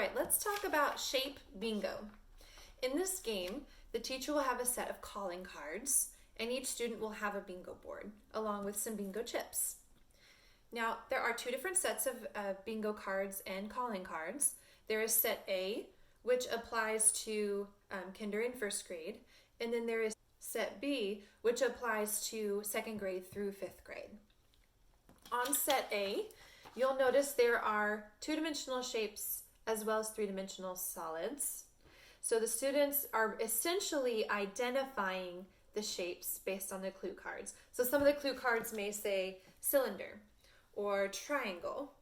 right, let's talk about shape bingo. In this game, the teacher will have a set of calling cards, and each student will have a bingo board, along with some bingo chips. Now, there are two different sets of bingo cards and calling cards. There is set A, which applies to kinder and first grade, and then there is set B, which applies to second grade through fifth grade. On set A, you'll notice there are two-dimensional shapes as well as three-dimensional solids. So the students are essentially identifying the shapes based on the clue cards. So some of the clue cards may say cylinder or triangle.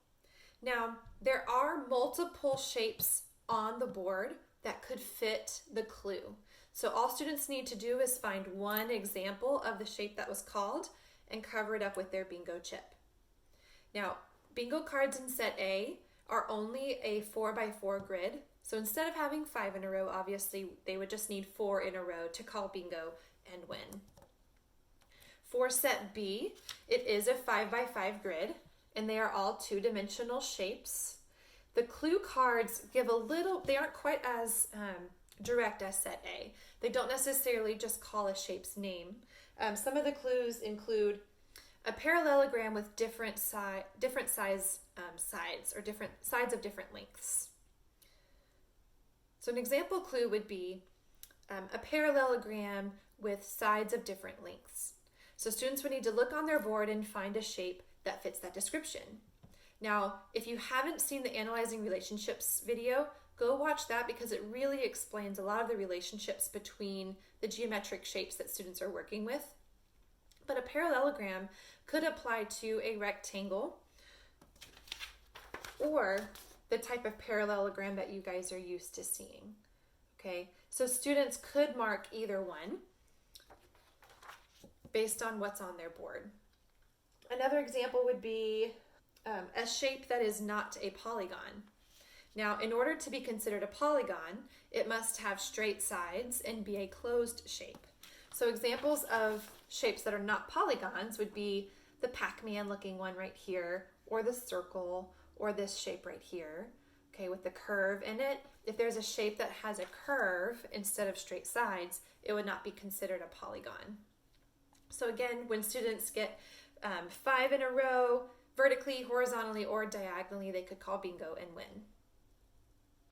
Now, there are multiple shapes on the board that could fit the clue. So all students need to do is find one example of the shape that was called and cover it up with their bingo chip. Now, bingo cards in set A are only a 4x4 grid. So instead of having 5 in a row, obviously they would just need 4 in a row to call bingo and win. For set B, it is a 5x5 grid, and they are all two-dimensional shapes. The clue cards give a little, they aren't quite as direct as set A. They don't necessarily just call a shape's name. Some of the clues include a parallelogram with different size sides, or different sides of different lengths. So an example clue would be a parallelogram with sides of different lengths. So students would need to look on their board and find a shape that fits that description. Now, if you haven't seen the Analyzing Relationships video, go watch that because it really explains a lot of the relationships between the geometric shapes that students are working with. But a parallelogram could apply to a rectangle or the type of parallelogram that you guys are used to seeing. Okay, so students could mark either one based on what's on their board. Another example would be a shape that is not a polygon. Now, in order to be considered a polygon, it must have straight sides and be a closed shape. So examples of shapes that are not polygons would be the Pac-Man looking one right here, or the circle, or this shape right here, okay, with the curve in it. If there's a shape that has a curve instead of straight sides, it would not be considered a polygon. So again, when students get 5 in a row, vertically, horizontally, or diagonally, they could call bingo and win.